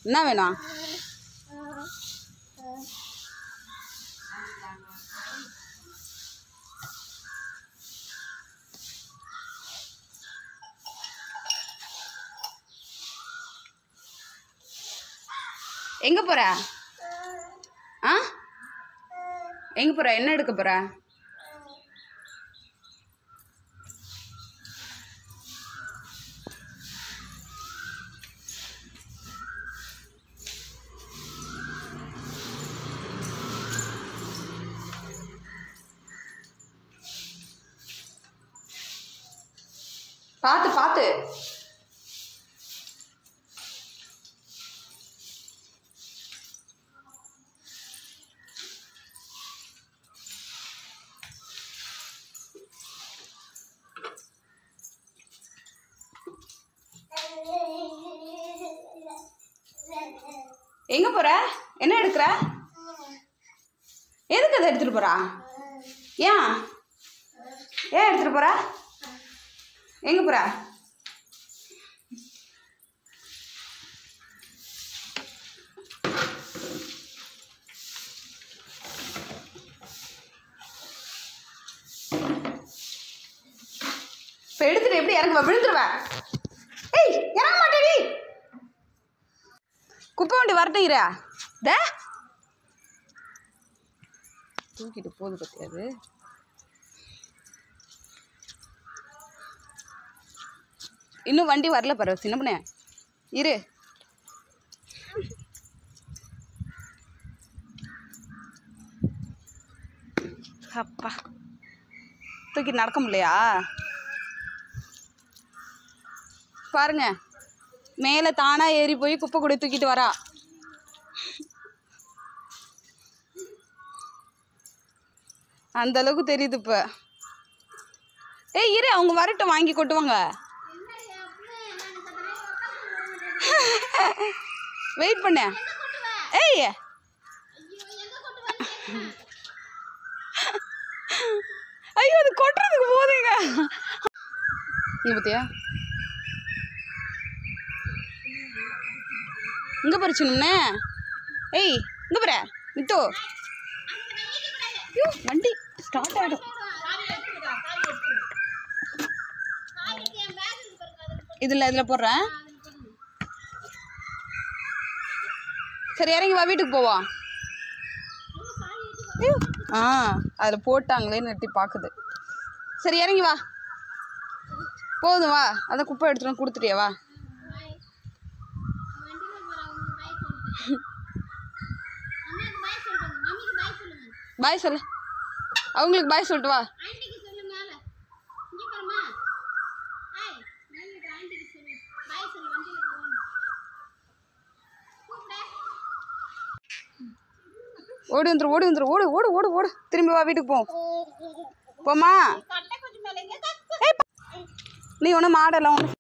என்ன வேணும்? எங்கே போகிற? ஆ, எங்கே போகிற? என்ன எடுக்க போகிற? பார்த்து பார்த்து. எங்கே போகிற? என்ன எடுக்கிற? எதுக்கு அதை எடுத்துகிட்டு போகிறா? ஏன் ஏன் எடுத்துகிட்டு போகிற? எங்கே போகிற? இப்போ எடுத்துகிட்டு எப்படி இறங்குவ? விழுந்துருவேன். ஏய், இறங்க மாட்டேடி. குப்பை வண்டி வரட்டுங்கிறா? டே, தூக்கிட்டு போகுது பத்தியாது. இன்னும் வண்டி வரல பாரு சின்ன பொண்ணே, இரு. அப்பா, தூக்கி நடக்க முடியலையா? பாருங்க, மேலே தானா ஏறி போய் குப்பை கூட தூக்கிட்டு வரா. அந்த அளவுக்கு தெரியுது இப்ப. ஏய் இரு, அவங்க வரட்டும், வாங்கி கொட்டுவாங்க. வெயிட் பண்ண. ஏய், ஐயோ, அது கொட்டுறதுக்கு போதுங்க. இங்க பத்தியா, இங்க பறிச்சுனே. ஏய், இங்க பாரு மிட்டு. ஐயோ, வண்டி ஸ்டார்ட் ஆகிடும். இதில் போடுறேன். சரி, இறங்கி வா, வீட்டுக்கு போவோம். ஆ, அதில் போட்டாங்களே நட்டி பார்க்குது. சரி, இறங்கி வா, போதும் வா. அதான் குப்பை எடுத்துட்டு கொடுத்துட்டியா? வா. பாய் சொல்லு, அவங்களுக்கு பாய் சொல்லிட்டு வா. ஓடி வந்துரு, ஓடி வந்துரு, ஓடு ஓடு ஓடு ஓடு. திரும்பி வா, வீட்டுக்கு போவோம். போமா. நீ ஒன்றும் மாடலாம் ஒன்று